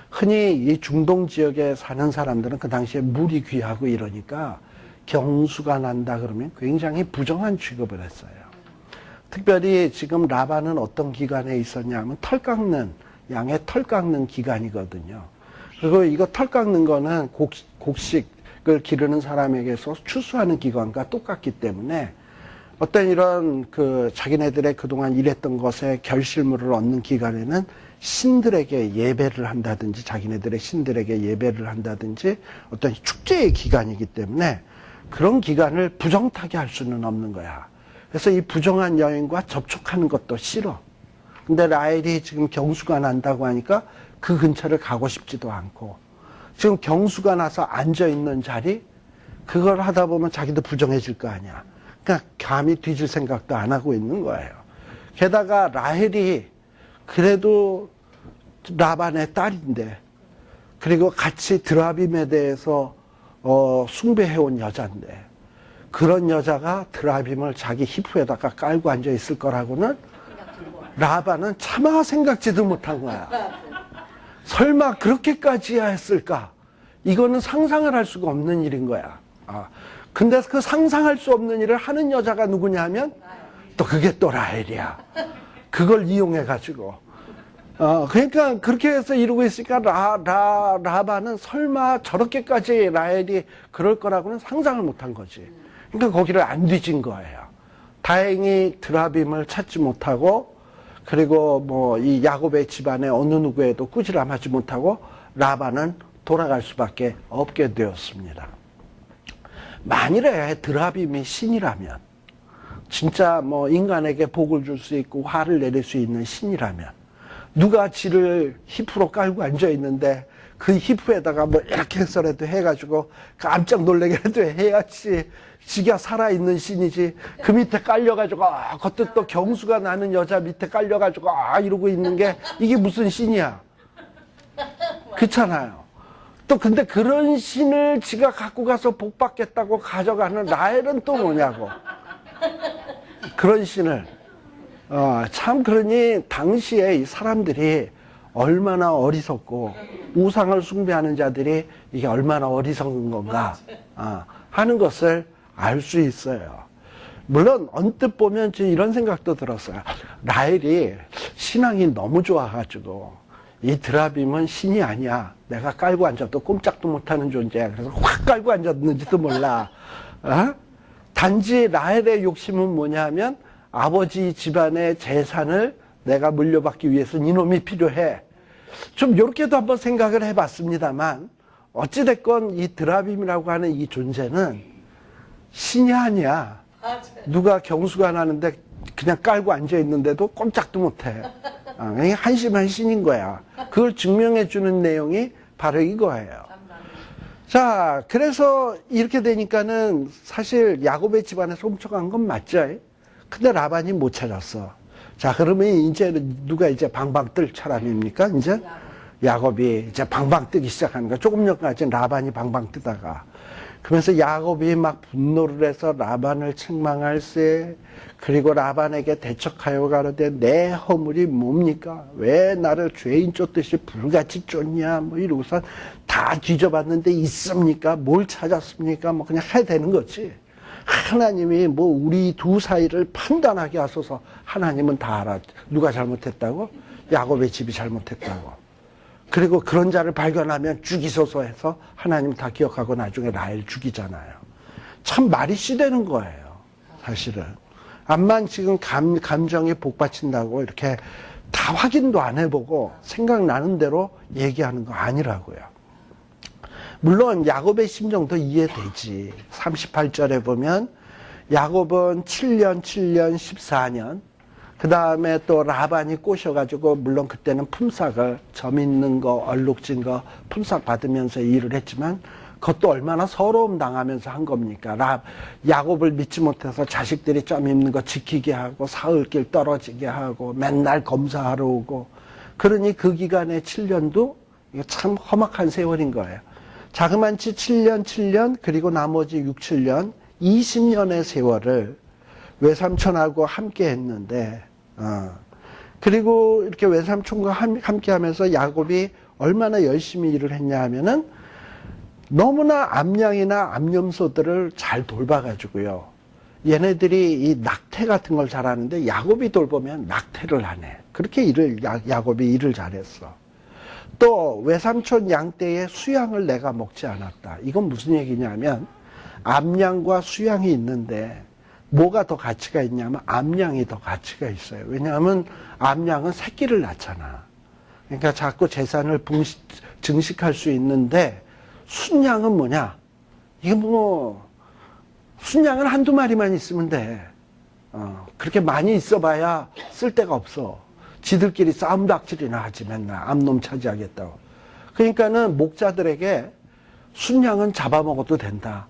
흔히 이 중동 지역에 사는 사람들은 그 당시에 물이 귀하고 이러니까 경수가 난다 그러면 굉장히 부정한 취급을 했어요. 특별히 지금 라반은 어떤 기간에 있었냐 하면 양의 털 깎는 기간이거든요. 그리고 이거 털 깎는 거는 곡식을 기르는 사람에게서 추수하는 기간과 똑같기 때문에 어떤 이런 자기네들의 그동안 일했던 것에 결실물을 얻는 기간에는 신들에게 예배를 한다든지 자기네들의 신들에게 예배를 한다든지 어떤 축제의 기간이기 때문에 그런 기간을 부정타게 할 수는 없는 거야. 그래서 이 부정한 여인과 접촉하는 것도 싫어. 근데 라헬이 지금 경수가 난다고 하니까 그 근처를 가고 싶지도 않고 지금 경수가 나서 앉아있는 자리 그걸 하다 보면 자기도 부정해질 거 아니야. 그러니까 감히 뒤질 생각도 안 하고 있는 거예요. 게다가 라헬이 그래도 라반의 딸인데 그리고 같이 드라빔에 대해서 숭배해온 여자인데 그런 여자가 드라빔을 자기 히프에다가 깔고 앉아있을 거라고는 라반은 차마 생각지도 못한 거야. 설마 그렇게까지야 했을까? 이거는 상상을 할 수가 없는 일인 거야. 근데 그 상상할 수 없는 일을 하는 여자가 누구냐 하면 또 그게 또 라헬이야. 그걸 이용해가지고. 그러니까 그렇게 해서 이루고 있으니까 라반은 설마 저렇게까지 라헬이 그럴 거라고는 상상을 못한 거지. 그러니까 거기를 안 뒤진 거예요. 다행히 드라빔을 찾지 못하고 그리고 뭐 이 야곱의 집안에 어느 누구에도 꾸지람하지 못하고 라반은 돌아갈 수밖에 없게 되었습니다. 만일에 드라빔이 신이라면 진짜 뭐 인간에게 복을 줄 수 있고 화를 내릴 수 있는 신이라면 누가 지를 히프로 깔고 앉아 있는데 그 히프에다가 뭐 이렇게 해서라도 해가지고 깜짝 놀래게라도 해야지 지가 살아있는 신이지 그 밑에 깔려가지고 그것도 또 경수가 나는 여자 밑에 깔려가지고 이러고 있는 게 이게 무슨 신이야. 그렇잖아요. 또 근데 그런 신을 지가 갖고 가서 복 받겠다고 가져가는 라헬은 또 뭐냐고. 그런 신을 참 그러니 당시에 이 사람들이 얼마나 어리석고 우상을 숭배하는 자들이 이게 얼마나 어리석은 건가 하는 것을 알 수 있어요. 물론 언뜻 보면 이런 생각도 들었어요. 라헬이 신앙이 너무 좋아가지고 이 드라빔은 신이 아니야. 내가 깔고 앉아도 꼼짝도 못하는 존재야. 그래서 확 깔고 앉았는지도 몰라. 단지 라헬의 욕심은 뭐냐면 아버지 집안의 재산을 내가 물려받기 위해서는 이놈이 필요해. 좀 이렇게도 한번 생각을 해봤습니다만 어찌됐건 이 드라빔이라고 하는 이 존재는 신이 아니야. 누가 경수가 나는데 그냥 깔고 앉아있는데도 꼼짝도 못해. 그냥 한심한 신인 거야. 그걸 증명해주는 내용이 바로 이거예요. 자, 그래서 이렇게 되니까는 사실 야곱의 집안에서 훔쳐간 건 맞죠? 근데 라반이 못 찾았어. 자, 그러면 이제 누가 이제 방방 뜰 사람입니까? 이제 야곱이 이제 방방 뜨기 시작하는 거야. 조금 전까지 라반이 방방 뜨다가. 그러면서 야곱이 막 분노를 해서 라반을 책망할세. 그리고 라반에게 대척하여 가로되 내 허물이 뭡니까? 왜 나를 죄인 쫓듯이 불같이 쫓냐? 뭐 이러고서 다 뒤져봤는데 있습니까? 뭘 찾았습니까? 뭐 그냥 해야 되는 거지. 하나님이 뭐 우리 두 사이를 판단하게 하소서. 하나님은 다 알아. 누가 잘못했다고? 야곱의 집이 잘못했다고. 그리고 그런 자를 발견하면 죽이소서 해서 하나님 다 기억하고 나중에 라헬 죽이잖아요. 참 말이 씨되는 거예요. 사실은. 암만 지금 감정이 복받친다고 이렇게 다 확인도 안 해보고 생각나는 대로 얘기하는 거 아니라고요. 물론 야곱의 심정도 이해되지. 38절에 보면 야곱은 7년 14년 그 다음에 또 라반이 꼬셔가지고 물론 그때는 품삯을 점 있는 거 얼룩진 거 품삯 받으면서 일을 했지만 그것도 얼마나 서러움 당하면서 한 겁니까? 야곱을 믿지 못해서 자식들이 점 있는 거 지키게 하고 사흘길 떨어지게 하고 맨날 검사하러 오고 그러니 그 기간의 7년도 이거 참 험악한 세월인 거예요. 자그만치 7년 그리고 나머지 6, 7년 20년의 세월을 외삼촌하고 함께 했는데 그리고 이렇게 외삼촌과 함께 하면서 야곱이 얼마나 열심히 일을 했냐 하면은 너무나 암양이나 암염소들을 잘 돌봐가지고요. 얘네들이 이 낙태 같은 걸 잘하는데 야곱이 돌보면 낙태를 하네. 그렇게 야곱이 일을 잘했어. 또 외삼촌 양떼의 수양을 내가 먹지 않았다. 이건 무슨 얘기냐면 암양과 수양이 있는데 뭐가 더 가치가 있냐면 암양이 더 가치가 있어요. 왜냐하면 암양은 새끼를 낳잖아. 그러니까 자꾸 재산을 증식할 수 있는데 순양은 뭐냐? 이게 순양은 한두 마리만 있으면 돼. 그렇게 많이 있어봐야 쓸데가 없어. 지들끼리 싸움닥질이나 하지 맨날 암놈 차지하겠다고. 그러니까는 목자들에게 순양은 잡아먹어도 된다.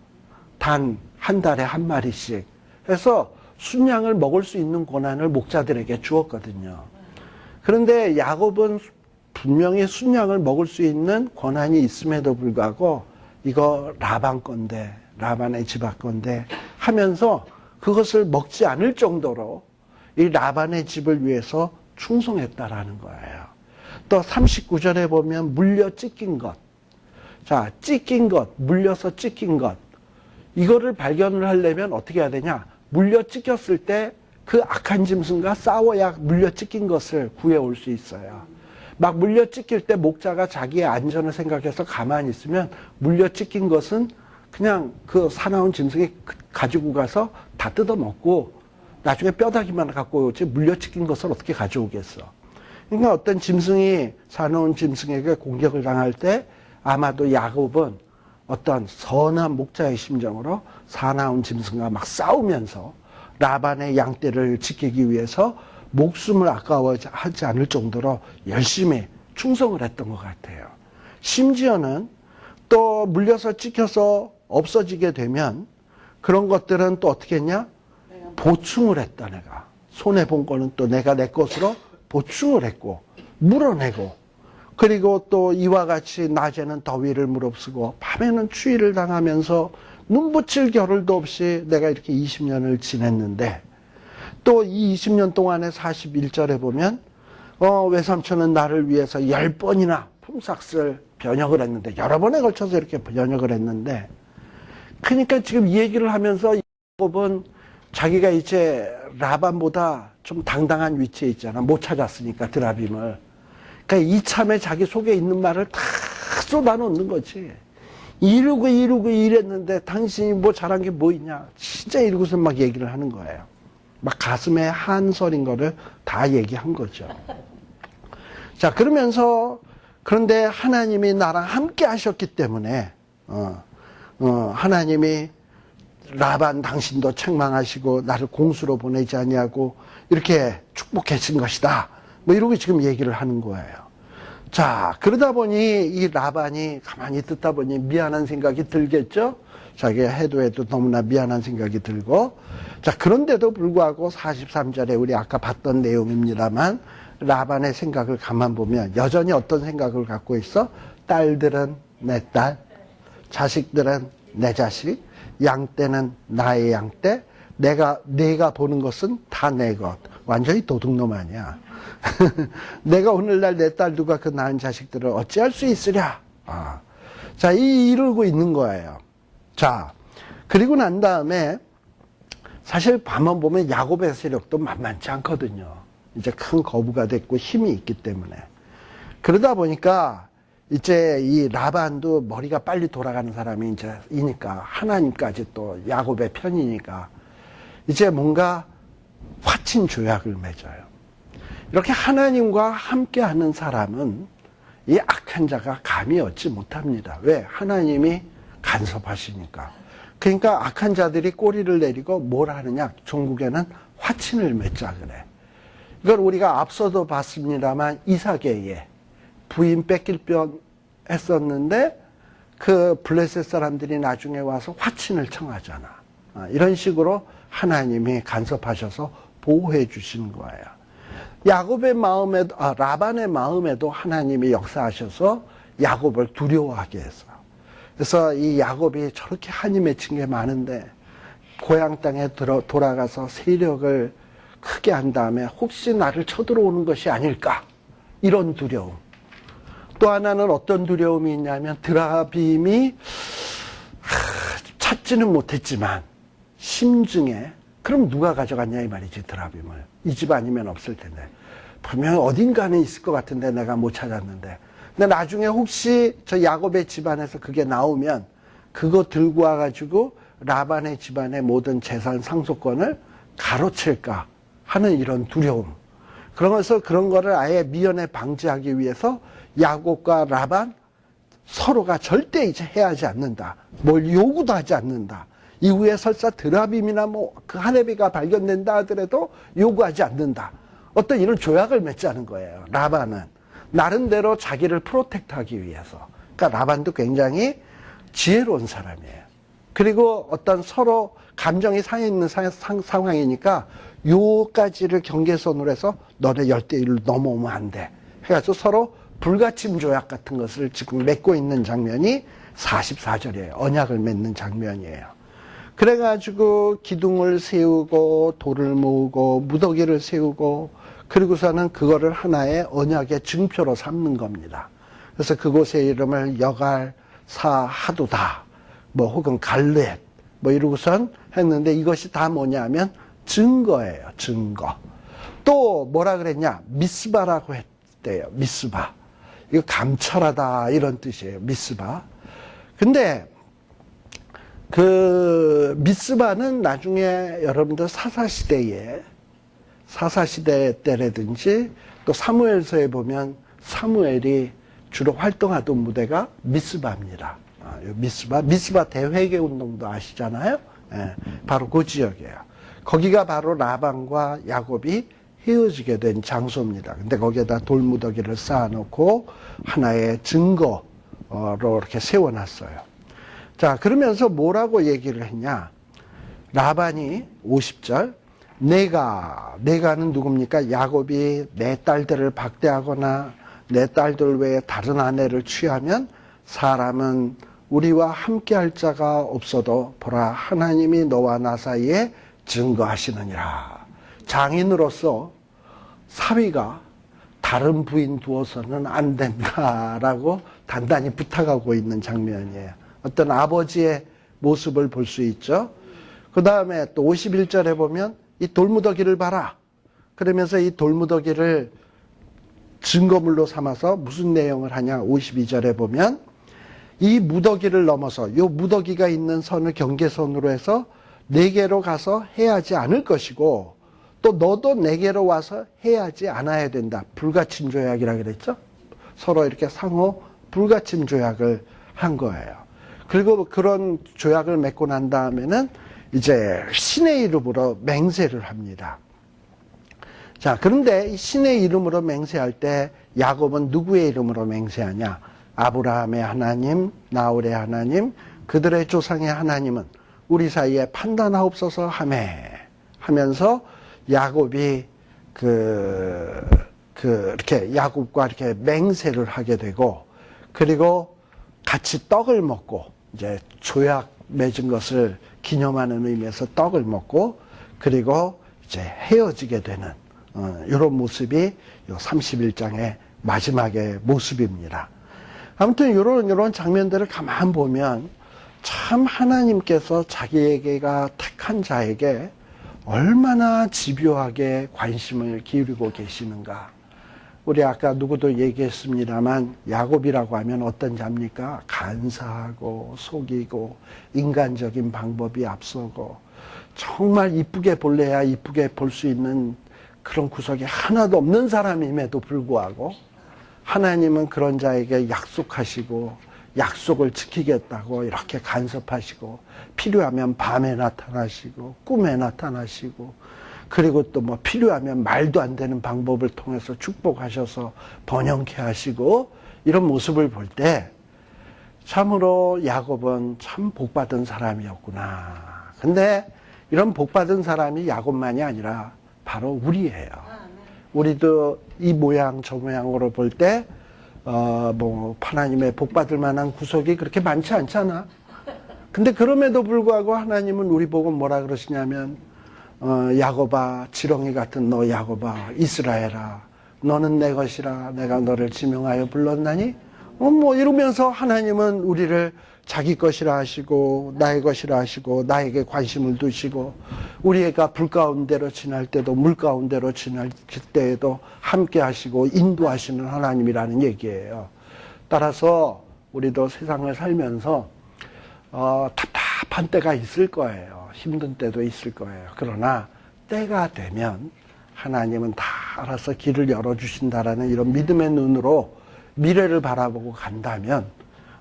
단 한 달에 한 마리씩. 그래서 순양을 먹을 수 있는 권한을 목자들에게 주었거든요. 그런데 야곱은 분명히 순양을 먹을 수 있는 권한이 있음에도 불구하고 이거 라반 건데 라반의 집안 건데 하면서 그것을 먹지 않을 정도로 이 라반의 집을 위해서 충성했다라는 거예요. 또 39절에 보면 물려 찢긴 것. 자, 찢긴 것, 물려서 찢긴 것. 이거를 발견을 하려면 어떻게 해야 되냐? 물려 찢겼을 때 그 악한 짐승과 싸워야 물려 찢긴 것을 구해올 수 있어요. 막 물려 찢길 때 목자가 자기의 안전을 생각해서 가만히 있으면 물려 찢긴 것은 그냥 그 사나운 짐승이 가지고 가서 다 뜯어먹고 나중에 뼈다귀만 갖고 오지 물려 찢긴 것을 어떻게 가져오겠어. 그러니까 어떤 짐승이 사나운 짐승에게 공격을 당할 때 아마도 야곱은 어떤 선한 목자의 심정으로 사나운 짐승과 막 싸우면서 라반의 양떼를 지키기 위해서 목숨을 아까워하지 않을 정도로 열심히 충성을 했던 것 같아요. 심지어는 또 물려서 찍혀서 없어지게 되면 그런 것들은 또 어떻게 했냐? 보충을 했다 내가. 손해본 거는 또 내가 내 것으로 보충을 했고 물어내고 그리고 또 이와 같이 낮에는 더위를 무릅쓰고 밤에는 추위를 당하면서 눈붙일 겨를도 없이 내가 이렇게 20년을 지냈는데 또 이 20년 동안에 41절에 보면 외삼촌은 나를 위해서 10번이나 품삯을 변역을 했는데 여러 번에 걸쳐서 이렇게 변역을 했는데 그러니까 지금 이 얘기를 하면서 야곱은 자기가 이제 라반보다 좀 당당한 위치에 있잖아. 못 찾았으니까 드라빔을. 그러니까 이참에 자기 속에 있는 말을 다 쏟아놓는 거지. 이러고 이랬는데 당신이 뭐 잘한 게 뭐 있냐. 진짜 이러고서 막 얘기를 하는 거예요. 막 가슴에 한설인 거를 다 얘기한 거죠. 자, 그러면서 그런데 하나님이 나랑 함께 하셨기 때문에 하나님이 라반 당신도 책망하시고 나를 공수로 보내지 아니하고 이렇게 축복하신 것이다. 뭐 이러고 지금 얘기를 하는 거예요. 자, 그러다 보니 이 라반이 가만히 듣다 보니 미안한 생각이 들겠죠? 자기가 해도 너무나 미안한 생각이 들고 자, 그런데도 불구하고 43절에 우리 아까 봤던 내용입니다만 라반의 생각을 가만 보면 여전히 어떤 생각을 갖고 있어? 딸들은 내 딸, 자식들은 내 자식, 양떼는 나의 양떼, 내가 보는 것은 다 내 것. 완전히 도둑놈 아니야. 내가 오늘날 내 딸 누가 그 낳은 자식들을 어찌할 수 있으랴. 자, 이러고 있는 거예요. 자, 그리고 난 다음에 사실 밤만 보면 야곱의 세력도 만만치 않거든요. 이제 큰 거부가 됐고 힘이 있기 때문에. 그러다 보니까 이제 이 라반도 머리가 빨리 돌아가는 사람이 이니까 하나님까지 또 야곱의 편이니까 이제 뭔가 화친 조약을 맺어요. 이렇게 하나님과 함께하는 사람은 이 악한 자가 감히 얻지 못합니다. 왜? 하나님이 간섭하시니까. 그러니까 악한 자들이 꼬리를 내리고 뭘 하느냐? 종국에는 화친을 맺자 그래. 이걸 우리가 앞서도 봤습니다만 이삭에게 부인 뺏길 뻔 했었는데 그 블레셋 사람들이 나중에 와서 화친을 청하잖아. 이런 식으로 하나님이 간섭하셔서 보호해 주시는 거예요. 야곱의 마음에도, 라반의 마음에도 하나님이 역사하셔서 야곱을 두려워하게 했어요. 그래서 이 야곱이 저렇게 한이 맺힌 게 많은데 고향 땅에 돌아가서 세력을 크게 한 다음에 혹시 나를 쳐들어오는 것이 아닐까? 이런 두려움. 또 하나는 어떤 두려움이 있냐면 드라빔이 찾지는 못했지만 심증에 그럼 누가 가져갔냐 이 말이지 드라빔을. 이 집 아니면 없을 텐데. 분명 어딘가는 있을 것 같은데 내가 못 찾았는데. 근데 나중에 혹시 저 야곱의 집안에서 그게 나오면 그거 들고 와가지고 라반의 집안의 모든 재산 상속권을 가로챌까 하는 이런 두려움. 그러면서 그런 거를 아예 미연에 방지하기 위해서 야곱과 라반 서로가 절대 이제 해하지 않는다. 뭘 요구도 하지 않는다. 이후에 설사 드라빔이나 뭐 그 하레비가 발견된다 하더라도 요구하지 않는다. 어떤 이런 조약을 맺자는 거예요. 라반은 나름대로 자기를 프로텍트하기 위해서. 그러니까 라반도 굉장히 지혜로운 사람이에요. 그리고 어떤 서로 감정이 상해 있는 상황이니까 요까지를 경계선으로 해서 너네 열대일로 넘어오면 안 돼. 해가지고 서로 불가침 조약 같은 것을 지금 맺고 있는 장면이 44절이에요. 언약을 맺는 장면이에요. 그래가지고 기둥을 세우고 돌을 모으고 무더기를 세우고 그리고서는 그거를 하나의 언약의 증표로 삼는 겁니다. 그래서 그곳의 이름을 여갈 사하도다 뭐 혹은 갈렛 뭐 이러고선 했는데 이것이 다 뭐냐면 증거예요. 증거. 또 뭐라 그랬냐? 미스바라고 했대요. 미스바. 이거 감찰하다 이런 뜻이에요. 미스바. 근데 그 미스바는 나중에 여러분들 사사시대 때라든지 또 사무엘서에 보면 사무엘이 주로 활동하던 무대가 미스바입니다. 미스바 대회개 운동도 아시잖아요. 예, 바로 그 지역이에요. 거기가 바로 라반과 야곱이 헤어지게 된 장소입니다. 근데 거기에다 돌무더기를 쌓아놓고 하나의 증거로 이렇게 세워놨어요. 자, 그러면서 뭐라고 얘기를 했냐? 라반이 50절 내가는 누굽니까? 야곱이 내 딸들을 박대하거나 내 딸들 외에 다른 아내를 취하면 사람은 우리와 함께할 자가 없어도 보라 하나님이 너와 나 사이에 증거하시느니라. 장인으로서 사위가 다른 부인 두어서는 안 된다라고 단단히 부탁하고 있는 장면이에요. 어떤 아버지의 모습을 볼 수 있죠. 그 다음에 또 51절에 보면 이 돌무더기를 봐라. 그러면서 이 돌무더기를 증거물로 삼아서 무슨 내용을 하냐. 52절에 보면 이 무더기를 넘어서 요 무더기가 있는 선을 경계선으로 해서 내게로 가서 해하지 않을 것이고 또 너도 내게로 와서 해하지 않아야 된다. 불가침 조약이라 그랬죠. 서로 이렇게 상호 불가침 조약을 한 거예요. 그리고 그런 조약을 맺고 난 다음에는 이제 신의 이름으로 맹세를 합니다. 자, 그런데 이 신의 이름으로 맹세할 때 야곱은 누구의 이름으로 맹세하냐? 아브라함의 하나님, 나홀의 하나님, 그들의 조상의 하나님은 우리 사이에 판단하옵소서 하면서 야곱이 이렇게 야곱과 이렇게 맹세를 하게 되고 그리고 같이 떡을 먹고 이제 조약 맺은 것을 기념하는 의미에서 떡을 먹고 그리고 이제 헤어지게 되는 이런 모습이 요 31장의 마지막의 모습입니다. 아무튼 이런 장면들을 가만 보면 참 하나님께서 자기에게가 택한 자에게 얼마나 집요하게 관심을 기울이고 계시는가. 우리 아까 누구도 얘기했습니다만 야곱이라고 하면 어떤 자입니까? 간사하고 속이고 인간적인 방법이 앞서고 정말 이쁘게 볼래야 이쁘게 볼 수 있는 그런 구석이 하나도 없는 사람임에도 불구하고 하나님은 그런 자에게 약속하시고 약속을 지키겠다고 이렇게 간섭하시고 필요하면 밤에 나타나시고 꿈에 나타나시고 그리고 또 뭐 필요하면 말도 안 되는 방법을 통해서 축복하셔서 번영케 하시고 이런 모습을 볼 때 참으로 야곱은 참 복받은 사람이었구나. 근데 이런 복받은 사람이 야곱만이 아니라 바로 우리예요. 우리도 이 모양 저 모양으로 볼 때 하나님의 복받을 만한 구석이 그렇게 많지 않잖아. 근데 그럼에도 불구하고 하나님은 우리 보고 뭐라 그러시냐면 야곱아, 지렁이 같은 너 야곱아, 이스라엘아, 너는 내 것이라 내가 너를 지명하여 불렀나니? 이러면서 하나님은 우리를 자기 것이라 하시고 나의 것이라 하시고 나에게 관심을 두시고 우리가 불 가운데로 지날 때도 물 가운데로 지날 때에도 함께 하시고 인도하시는 하나님이라는 얘기예요. 따라서 우리도 세상을 살면서 답답한 때가 있을 거예요. 힘든 때도 있을 거예요. 그러나 때가 되면 하나님은 다 알아서 길을 열어주신다라는 이런 믿음의 눈으로 미래를 바라보고 간다면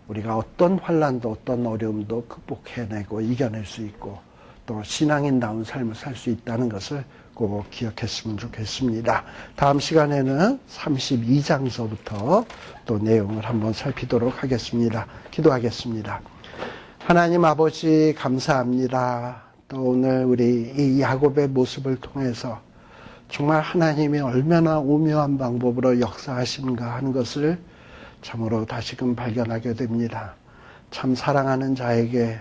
우리가 어떤 환난도 어떤 어려움도 극복해내고 이겨낼 수 있고 또 신앙인다운 삶을 살 수 있다는 것을 꼭 기억했으면 좋겠습니다. 다음 시간에는 32장서부터 또 내용을 한번 살피도록 하겠습니다. 기도하겠습니다. 하나님 아버지 감사합니다. 또 오늘 우리 이 야곱의 모습을 통해서 정말 하나님이 얼마나 오묘한 방법으로 역사하신가 하는 것을 참으로 다시금 발견하게 됩니다. 참 사랑하는 자에게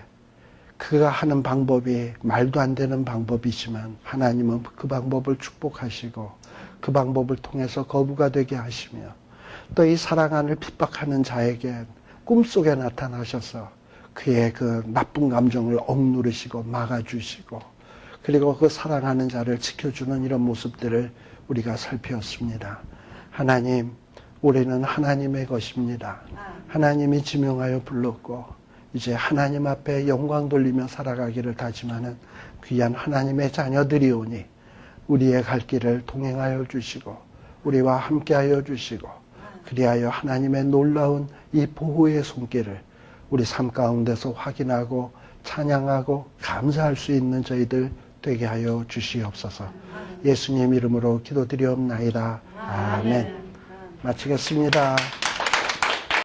그가 하는 방법이 말도 안 되는 방법이지만 하나님은 그 방법을 축복하시고 그 방법을 통해서 거부가 되게 하시며 또 이 사랑하는 핍박하는 자에게 꿈속에 나타나셔서 그의 그 나쁜 감정을 억누르시고 막아주시고 그리고 그 사랑하는 자를 지켜주는 이런 모습들을 우리가 살피었습니다. 하나님, 우리는 하나님의 것입니다. 하나님이 지명하여 불렀고 이제 하나님 앞에 영광 돌리며 살아가기를 다짐하는 귀한 하나님의 자녀들이오니 우리의 갈 길을 동행하여 주시고 우리와 함께하여 주시고 그리하여 하나님의 놀라운 이 보호의 손길을 우리 삶 가운데서 확인하고 찬양하고 감사할 수 있는 저희들 되게 하여 주시옵소서. 예수님 이름으로 기도드리옵나이다. 아멘. 마치겠습니다.